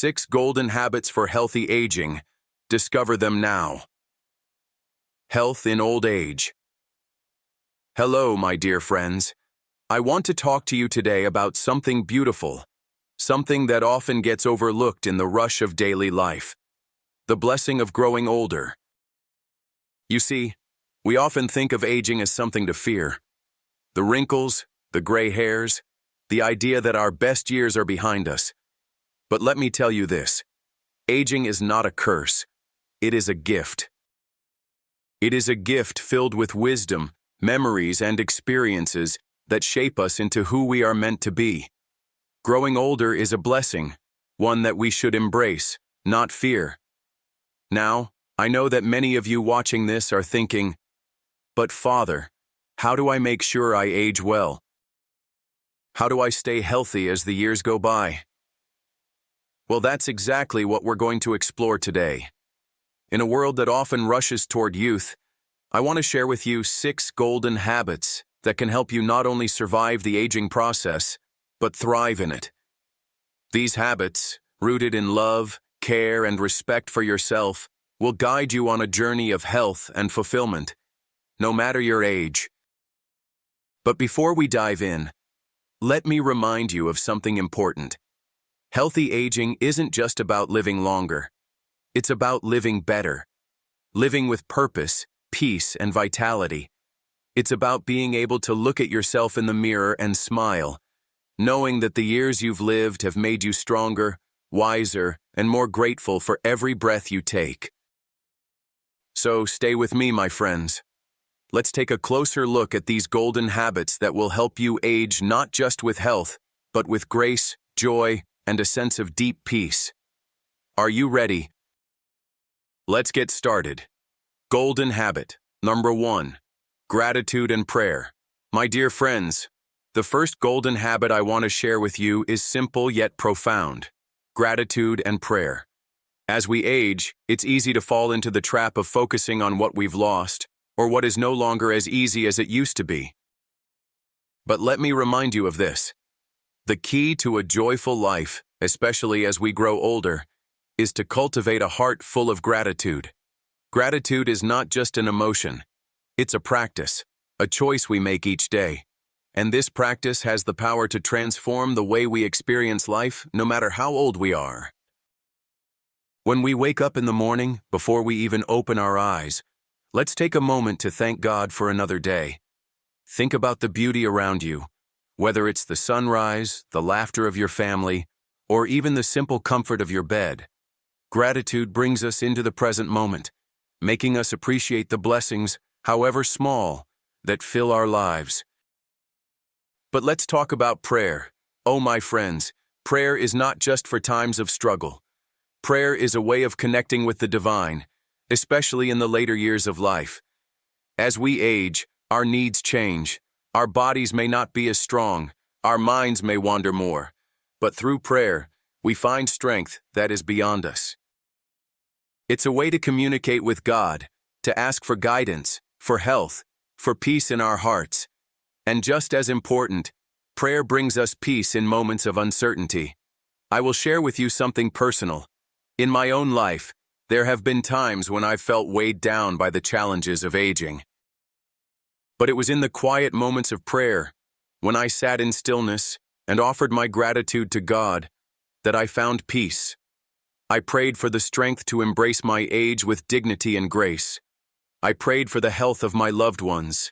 6 golden habits for healthy aging. Discover them now. Health in old age. Hello, my dear friends. I want to talk to you today about something beautiful, something that often gets overlooked in the rush of daily life. The blessing of growing older. You see, we often think of aging as something to fear. The wrinkles, the gray hairs, the idea that our best years are behind us. But let me tell you this, aging is not a curse. It is a gift. It is a gift filled with wisdom, memories, and experiences that shape us into who we are meant to be. Growing older is a blessing, one that we should embrace, not fear. Now, I know that many of you watching this are thinking, but Father, how do I make sure I age well? How do I stay healthy as the years go by? Well, that's exactly what we're going to explore today. In a world that often rushes toward youth, I want to share with you 6 golden habits that can help you not only survive the aging process, but thrive in it. These habits, rooted in love, care, and respect for yourself, will guide you on a journey of health and fulfillment, no matter your age. But before we dive in, let me remind you of something important. Healthy aging isn't just about living longer. It's about living better, living with purpose, peace, and vitality. It's about being able to look at yourself in the mirror and smile, knowing that the years you've lived have made you stronger, wiser, and more grateful for every breath you take. So stay with me, my friends. Let's take a closer look at these golden habits that will help you age not just with health, but with grace, joy, and a sense of deep peace. Are you ready? Let's get started. Golden habit number 1, gratitude and prayer. My dear friends, the first golden habit I want to share with you is simple yet profound: gratitude and prayer. As we age, it's easy to fall into the trap of focusing on what we've lost, or what is no longer as easy as it used to be. But let me remind you of this. The key to a joyful life, especially as we grow older, is to cultivate a heart full of gratitude. Gratitude is not just an emotion. It's a practice, a choice we make each day. And this practice has the power to transform the way we experience life, no matter how old we are. When we wake up in the morning, before we even open our eyes, let's take a moment to thank God for another day. Think about the beauty around you, whether it's the sunrise, the laughter of your family, or even the simple comfort of your bed. Gratitude brings us into the present moment, making us appreciate the blessings, however small, that fill our lives. But let's talk about prayer. Oh, my friends, prayer is not just for times of struggle. Prayer is a way of connecting with the divine, especially in the later years of life. As we age, our needs change. Our bodies may not be as strong, our minds may wander more, but through prayer, we find strength that is beyond us. It's a way to communicate with God, to ask for guidance, for health, for peace in our hearts. And just as important, prayer brings us peace in moments of uncertainty. I will share with you something personal. In my own life, there have been times when I've felt weighed down by the challenges of aging. But it was in the quiet moments of prayer, when I sat in stillness and offered my gratitude to God, that I found peace. I prayed for the strength to embrace my age with dignity and grace. I prayed for the health of my loved ones.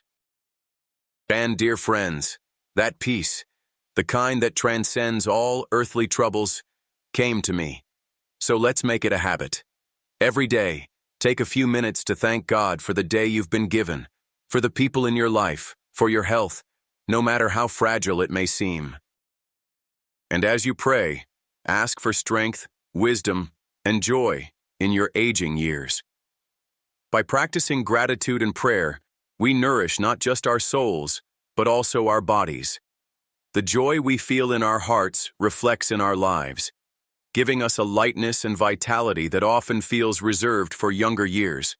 And dear friends, that peace, the kind that transcends all earthly troubles, came to me. So let's make it a habit. Every day, take a few minutes to thank God for the day you've been given, for the people in your life, for your health, no matter how fragile it may seem. And as you pray, ask for strength, wisdom, and joy in your aging years. By practicing gratitude and prayer, we nourish not just our souls, but also our bodies. The joy we feel in our hearts reflects in our lives, giving us a lightness and vitality that often feels reserved for younger years.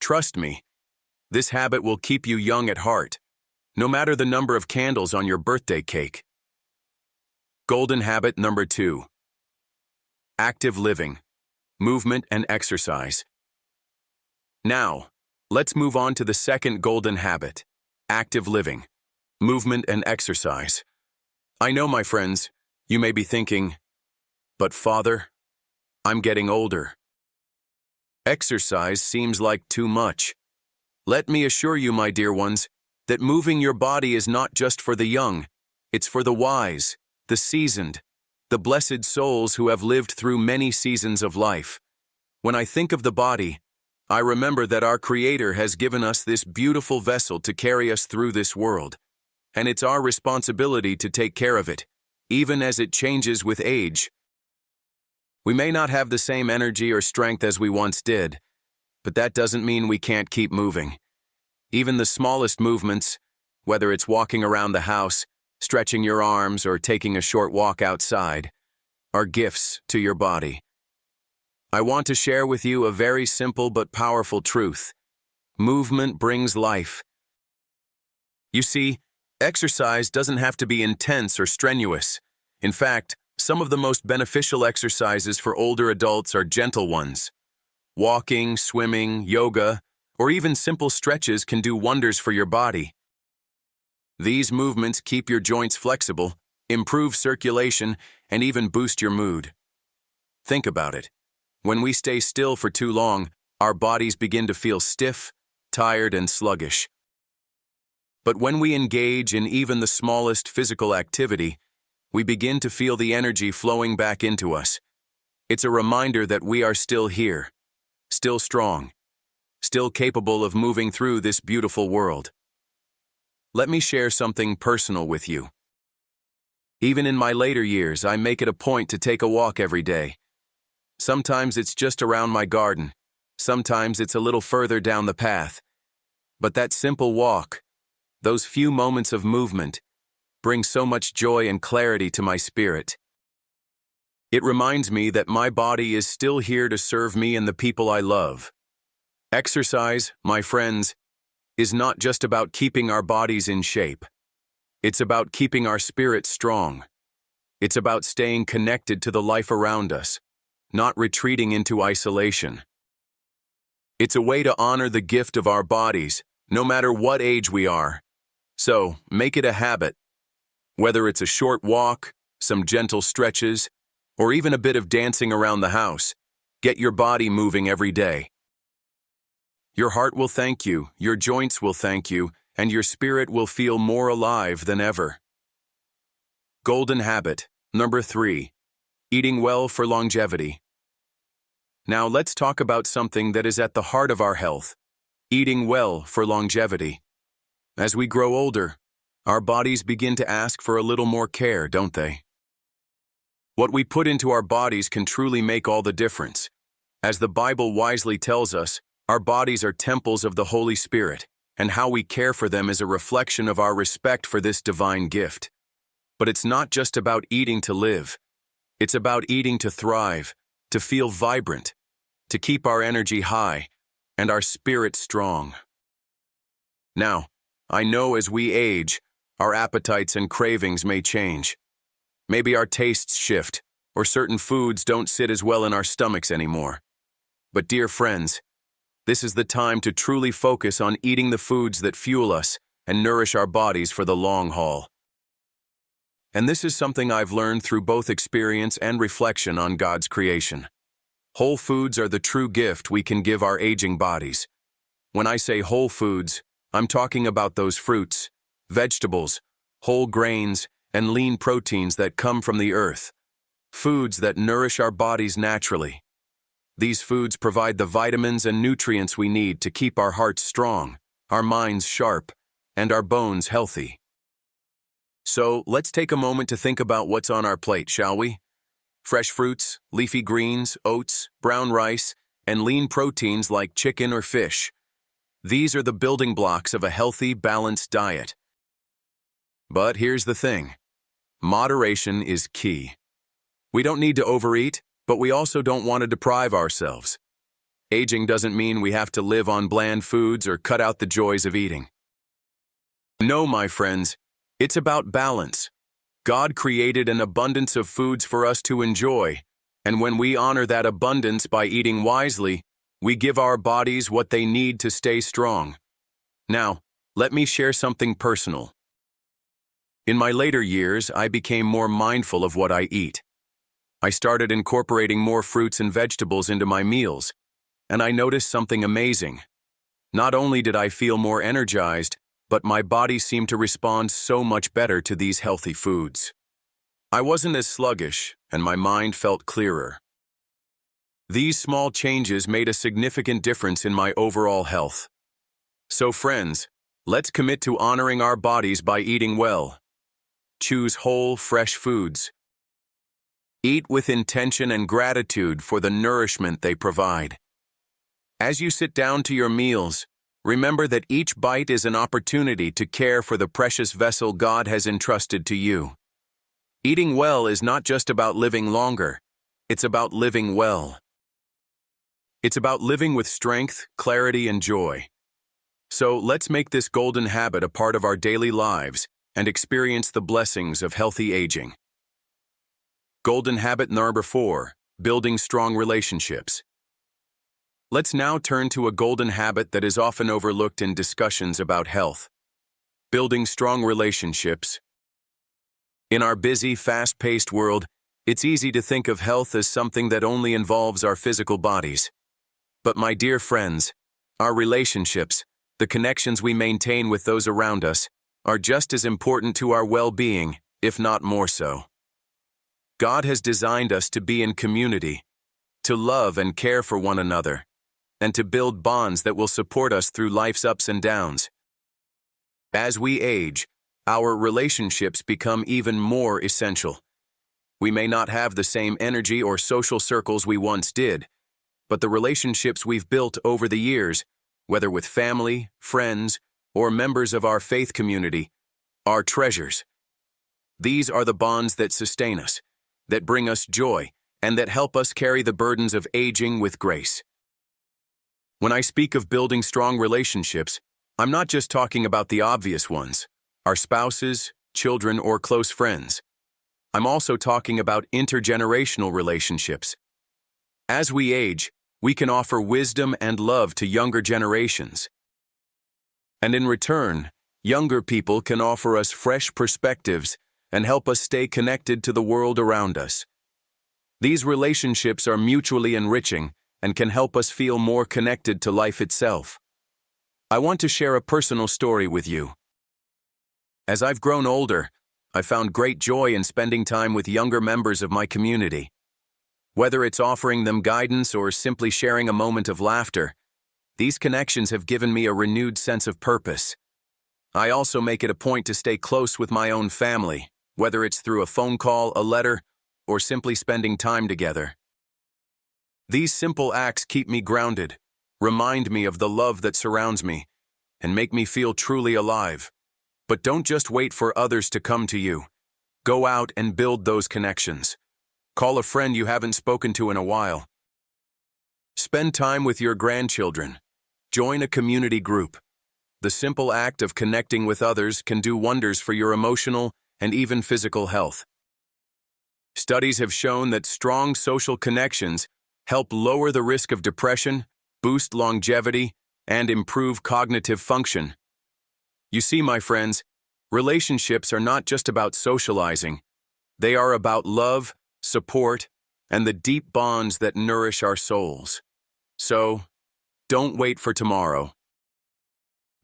Trust me, this habit will keep you young at heart, no matter the number of candles on your birthday cake. Golden habit number 2. active living, movement and exercise. Now, let's move on to the second golden habit, active living, movement and exercise. I know, my friends, you may be thinking, but Father, I'm getting older. Exercise seems like too much. Let me assure you, my dear ones, that moving your body is not just for the young, it's for the wise, the seasoned, the blessed souls who have lived through many seasons of life. When I think of the body, I remember that our Creator has given us this beautiful vessel to carry us through this world, and it's our responsibility to take care of it, even as it changes with age. We may not have the same energy or strength as we once did, but that doesn't mean we can't keep moving. Even the smallest movements, whether it's walking around the house, stretching your arms, or taking a short walk outside, are gifts to your body. I want to share with you a very simple but powerful truth. Movement brings life. You see, exercise doesn't have to be intense or strenuous. In fact, some of the most beneficial exercises for older adults are gentle ones. Walking, swimming, yoga, or even simple stretches can do wonders for your body. These movements keep your joints flexible, improve circulation, and even boost your mood. Think about it. When we stay still for too long, our bodies begin to feel stiff, tired, and sluggish. But when we engage in even the smallest physical activity, we begin to feel the energy flowing back into us. It's a reminder that we are still here, still strong, still capable of moving through this beautiful world. Let me share something personal with you. Even in my later years, I make it a point to take a walk every day. Sometimes it's just around my garden. Sometimes it's a little further down the path. But that simple walk, those few moments of movement, bring so much joy and clarity to my spirit. It reminds me that my body is still here to serve me and the people I love. Exercise, my friends, is not just about keeping our bodies in shape. It's about keeping our spirit strong. It's about staying connected to the life around us, not retreating into isolation. It's a way to honor the gift of our bodies, no matter what age we are. So, make it a habit. Whether it's a short walk, some gentle stretches, or even a bit of dancing around the house, get your body moving every day. Your heart will thank you, your joints will thank you, and your spirit will feel more alive than ever. Golden habit, number 3. Eating well for longevity. Now let's talk about something that is at the heart of our health, eating well for longevity. As we grow older, our bodies begin to ask for a little more care, don't they? What we put into our bodies can truly make all the difference. As the Bible wisely tells us, our bodies are temples of the Holy Spirit, and how we care for them is a reflection of our respect for this divine gift. But it's not just about eating to live. It's about eating to thrive, to feel vibrant, to keep our energy high, and our spirit strong. Now, I know as we age, our appetites and cravings may change. Maybe our tastes shift, or certain foods don't sit as well in our stomachs anymore. But dear friends, this is the time to truly focus on eating the foods that fuel us and nourish our bodies for the long haul. And this is something I've learned through both experience and reflection on God's creation. Whole foods are the true gift we can give our aging bodies. When I say whole foods, I'm talking about those fruits, vegetables, whole grains, and lean proteins that come from the earth. Foods that nourish our bodies naturally. These foods provide the vitamins and nutrients we need to keep our hearts strong, our minds sharp, and our bones healthy. So, let's take a moment to think about what's on our plate, shall we? Fresh fruits, leafy greens, oats, brown rice, and lean proteins like chicken or fish. These are the building blocks of a healthy, balanced diet. But here's the thing. Moderation is key. We don't need to overeat, but we also don't want to deprive ourselves. Aging doesn't mean we have to live on bland foods or cut out the joys of eating. No, my friends, it's about balance. God created an abundance of foods for us to enjoy, And when we honor that abundance by eating wisely, we give our bodies what they need to stay strong. Now, let me share something personal. In my later years, I became more mindful of what I eat. I started incorporating more fruits and vegetables into my meals, and I noticed something amazing. Not only did I feel more energized, but my body seemed to respond so much better to these healthy foods. I wasn't as sluggish, and my mind felt clearer. These small changes made a significant difference in my overall health. So friends, let's commit to honoring our bodies by eating well. Choose whole, fresh foods. Eat with intention and gratitude for the nourishment they provide. As you sit down to your meals, remember that each bite is an opportunity to care for the precious vessel God has entrusted to you. Eating well is not just about living longer, it's about living well. It's about living with strength, clarity, and joy. So let's make this golden habit a part of our daily lives and experience the blessings of healthy aging. Golden habit number 4, building strong relationships. Let's now turn to a golden habit that is often overlooked in discussions about health. Building strong relationships. In our busy, fast-paced world, it's easy to think of health as something that only involves our physical bodies. But my dear friends, our relationships, the connections we maintain with those around us, are just as important to our well-being, if not more so. God has designed us to be in community, to love and care for one another, and to build bonds that will support us through life's ups and downs. As we age, our relationships become even more essential. We may not have the same energy or social circles we once did, but the relationships we've built over the years, whether with family, friends, or members of our faith community, are treasures. These are the bonds that sustain us, that bring us joy, and that help us carry the burdens of aging with grace. When I speak of building strong relationships, I'm not just talking about the obvious ones, our spouses, children, or close friends. I'm also talking about intergenerational relationships. As we age, we can offer wisdom and love to younger generations. And in return, younger people can offer us fresh perspectives and help us stay connected to the world around us. These relationships are mutually enriching and can help us feel more connected to life itself. I want to share a personal story with you. As I've grown older, I found great joy in spending time with younger members of my community. Whether it's offering them guidance or simply sharing a moment of laughter, these connections have given me a renewed sense of purpose. I also make it a point to stay close with my own family, whether it's through a phone call, a letter, or simply spending time together. These simple acts keep me grounded, remind me of the love that surrounds me, and make me feel truly alive. But don't just wait for others to come to you. Go out and build those connections. Call a friend you haven't spoken to in a while. Spend time with your grandchildren. Join a community group. The simple act of connecting with others can do wonders for your emotional and even physical health. Studies have shown that strong social connections help lower the risk of depression, boost longevity, and improve cognitive function. You see, my friends, relationships are not just about socializing. They are about love, support, and the deep bonds that nourish our souls. So, don't wait for tomorrow.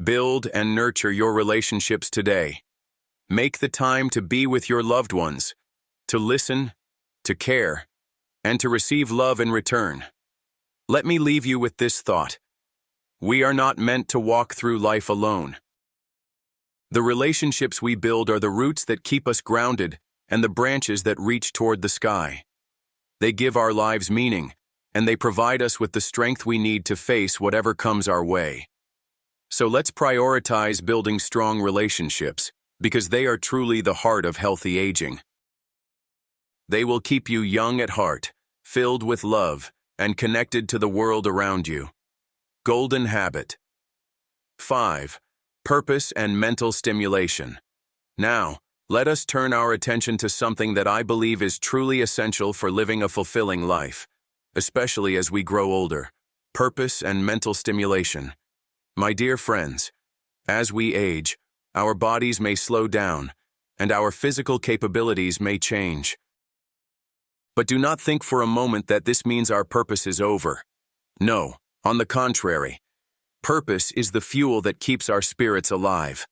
Build and nurture your relationships today. Make the time to be with your loved ones, to listen, to care, and to receive love in return. Let me leave you with this thought. We are not meant to walk through life alone. The relationships we build are the roots that keep us grounded and the branches that reach toward the sky. They give our lives meaning, and they provide us with the strength we need to face whatever comes our way. So let's prioritize building strong relationships, because they are truly the heart of healthy aging. They will keep you young at heart, filled with love, and connected to the world around you. Golden habit. 5. Purpose and mental stimulation. Now, let us turn our attention to something that I believe is truly essential for living a fulfilling life, especially as we grow older: purpose and mental stimulation. My dear friends, as we age, our bodies may slow down, and our physical capabilities may change. But do not think for a moment that this means our purpose is over. No, on the contrary, purpose is the fuel that keeps our spirits alive.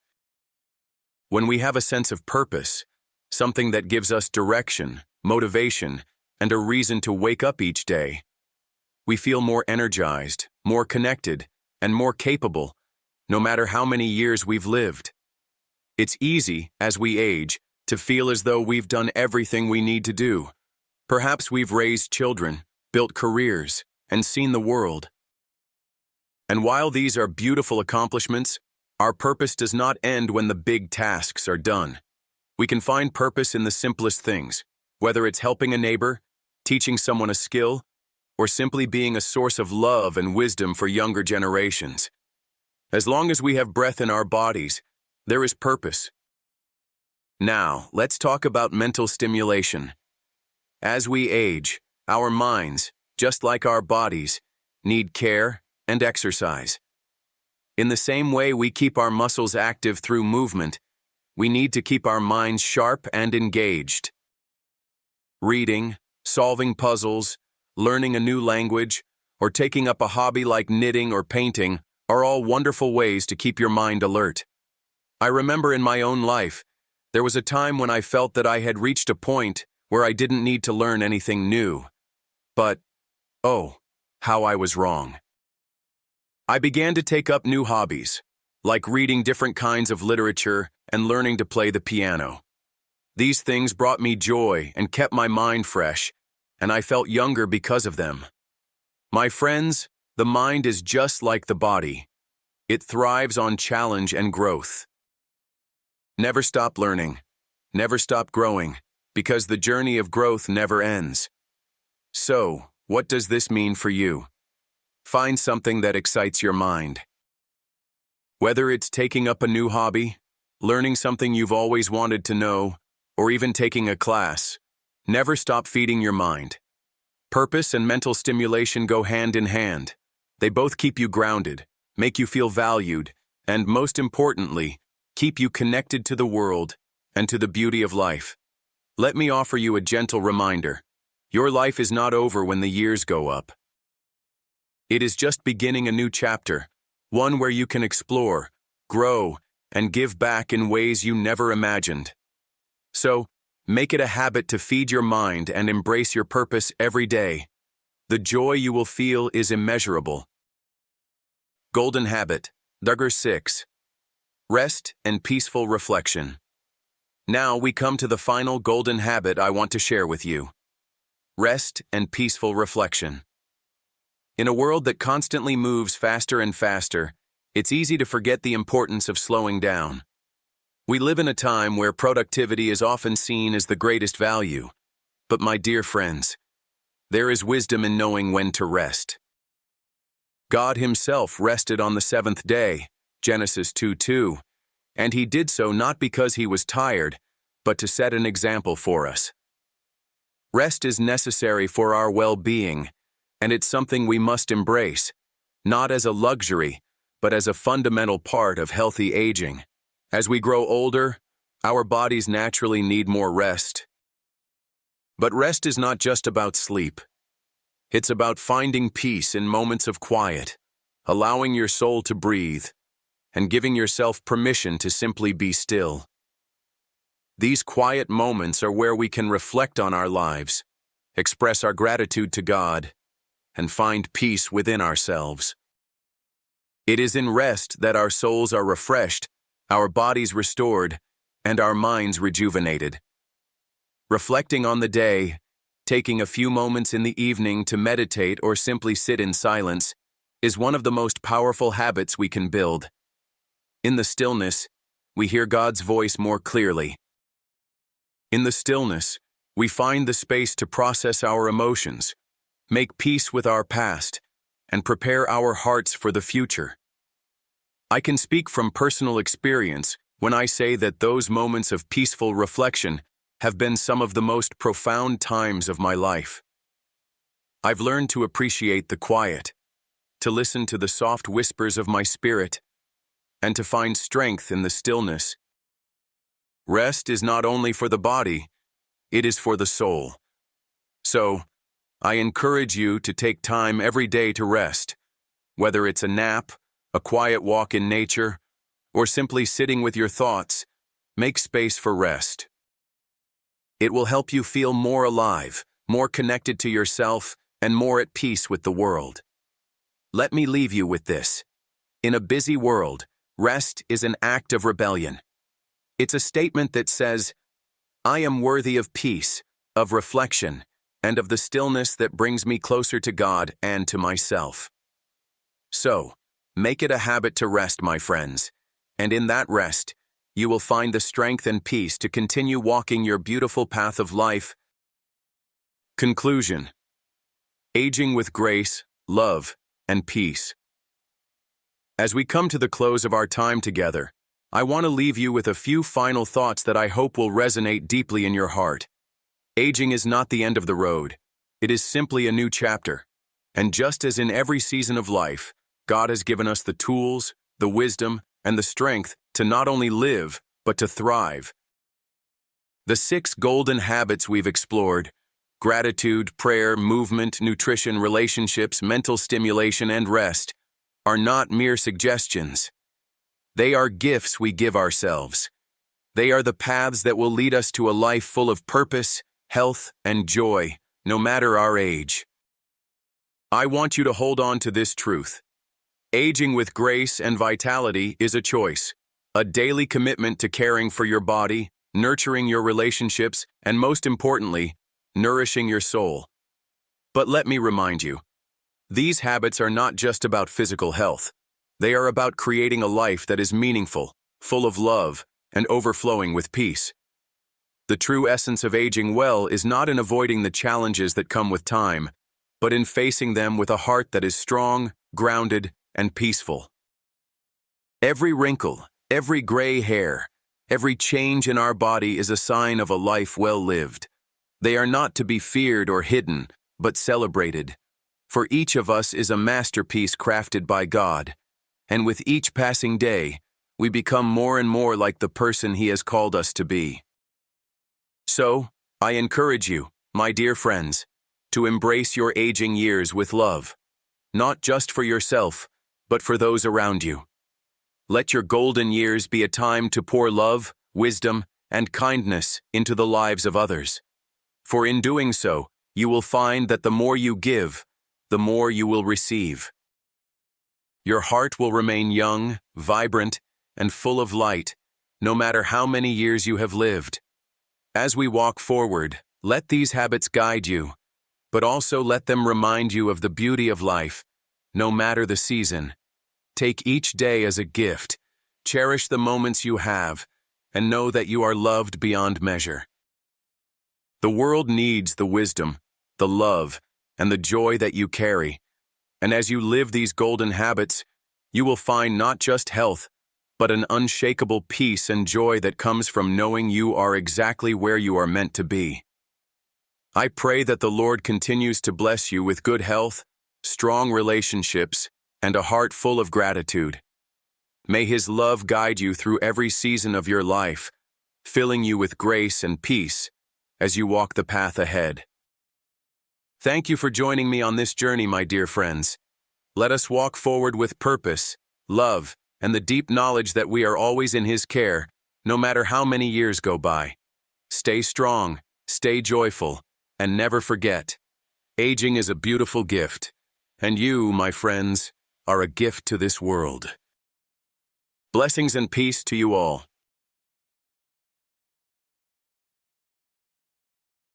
When we have a sense of purpose, something that gives us direction, motivation, and a reason to wake up each day, we feel more energized, more connected, and more capable, no matter how many years we've lived. It's easy, as we age, to feel as though we've done everything we need to do. Perhaps we've raised children, built careers, and seen the world. And while these are beautiful accomplishments, our purpose does not end when the big tasks are done. We can find purpose in the simplest things, whether it's helping a neighbor, teaching someone a skill, or simply being a source of love and wisdom for younger generations. As long as we have breath in our bodies, there is purpose. Now, let's talk about mental stimulation. As we age, our minds, just like our bodies, need care and exercise. In the same way we keep our muscles active through movement, we need to keep our minds sharp and engaged. Reading, solving puzzles, learning a new language, or taking up a hobby like knitting or painting are all wonderful ways to keep your mind alert. I remember in my own life, there was a time when I felt that I had reached a point where I didn't need to learn anything new. But, oh, how I was wrong. I began to take up new hobbies, like reading different kinds of literature and learning to play the piano. These things brought me joy and kept my mind fresh, and I felt younger because of them. My friends, the mind is just like the body. It thrives on challenge and growth. Never stop learning. Never stop growing, because the journey of growth never ends. So, what does this mean for you? Find something that excites your mind. Whether it's taking up a new hobby, learning something you've always wanted to know, or even taking a class, never stop feeding your mind. Purpose and mental stimulation go hand in hand. They both keep you grounded, make you feel valued, and most importantly, keep you connected to the world and to the beauty of life. Let me offer you a gentle reminder. Your life is not over when the years go up. It is just beginning a new chapter, one where you can explore, grow, and give back in ways you never imagined. So, make it a habit to feed your mind and embrace your purpose every day. The joy you will feel is immeasurable. Golden habit, number 6. Rest and peaceful reflection. Now we come to the final golden habit I want to share with you. Rest and peaceful reflection. In a world that constantly moves faster and faster, it's easy to forget the importance of slowing down. We live in a time where productivity is often seen as the greatest value. But my dear friends, there is wisdom in knowing when to rest. God himself rested on the seventh day, Genesis 2:2, and he did so not because he was tired, but to set an example for us. Rest is necessary for our well-being, and it's something we must embrace, not as a luxury, but as a fundamental part of healthy aging. As we grow older, our bodies naturally need more rest. But rest is not just about sleep. It's about finding peace in moments of quiet, allowing your soul to breathe, and giving yourself permission to simply be still. These quiet moments are where we can reflect on our lives, express our gratitude to God, and find peace within ourselves. It is in rest that our souls are refreshed, our bodies restored, and our minds rejuvenated. Reflecting on the day, taking a few moments in the evening to meditate or simply sit in silence, is one of the most powerful habits we can build. In the stillness, we hear God's voice more clearly. In the stillness, we find the space to process our emotions, make peace with our past, and prepare our hearts for the future. I can speak from personal experience when I say that those moments of peaceful reflection have been some of the most profound times of my life. I've learned to appreciate the quiet, to listen to the soft whispers of my spirit, and to find strength in the stillness. Rest is not only for the body, it is for the soul. So, I encourage you to take time every day to rest, whether it's a nap, a quiet walk in nature, or simply sitting with your thoughts. Make space for rest. It will help you feel more alive, more connected to yourself, and more at peace with the world. Let me leave you with this. In a busy world, rest is an act of rebellion. It's a statement that says, I am worthy of peace, of reflection, and of the stillness that brings me closer to God and to myself. So, make it a habit to rest, my friends, and in that rest, you will find the strength and peace to continue walking your beautiful path of life. Conclusion: aging with grace, love, and peace. As we come to the close of our time together, I want to leave you with a few final thoughts that I hope will resonate deeply in your heart. Aging is not the end of the road. It is simply a new chapter. And just as in every season of life, God has given us the tools, the wisdom, and the strength to not only live, but to thrive. The 6 golden habits we've explored: gratitude, prayer, movement, nutrition, relationships, mental stimulation, and rest, are not mere suggestions. They are gifts we give ourselves. They are the paths that will lead us to a life full of purpose, health, and joy, no matter our age. I want you to hold on to this truth. Aging with grace and vitality is a choice, a daily commitment to caring for your body, nurturing your relationships, and most importantly, nourishing your soul. But let me remind you, these habits are not just about physical health. They are about creating a life that is meaningful, full of love, and overflowing with peace. The true essence of aging well is not in avoiding the challenges that come with time, but in facing them with a heart that is strong, grounded, and peaceful. Every wrinkle, every gray hair, every change in our body is a sign of a life well lived. They are not to be feared or hidden, but celebrated. For each of us is a masterpiece crafted by God, and with each passing day, we become more and more like the person He has called us to be. So, I encourage you, my dear friends, to embrace your aging years with love, not just for yourself, but for those around you. Let your golden years be a time to pour love, wisdom, and kindness into the lives of others. For in doing so, you will find that the more you give, the more you will receive. Your heart will remain young, vibrant, and full of light, no matter how many years you have lived. As we walk forward, let these habits guide you, but also let them remind you of the beauty of life, no matter the season. Take each day as a gift, cherish the moments you have, and know that you are loved beyond measure. The world needs the wisdom, the love, and the joy that you carry, and as you live these golden habits, you will find not just health, but an unshakable peace and joy that comes from knowing you are exactly where you are meant to be. I pray that the Lord continues to bless you with good health, strong relationships, and a heart full of gratitude. May His love guide you through every season of your life, filling you with grace and peace as you walk the path ahead. Thank you for joining me on this journey, my dear friends. Let us walk forward with purpose, love, and the deep knowledge that we are always in His care, no matter how many years go by. Stay strong, stay joyful, and never forget, aging is a beautiful gift, and you, my friends, are a gift to this world. Blessings and peace to you all.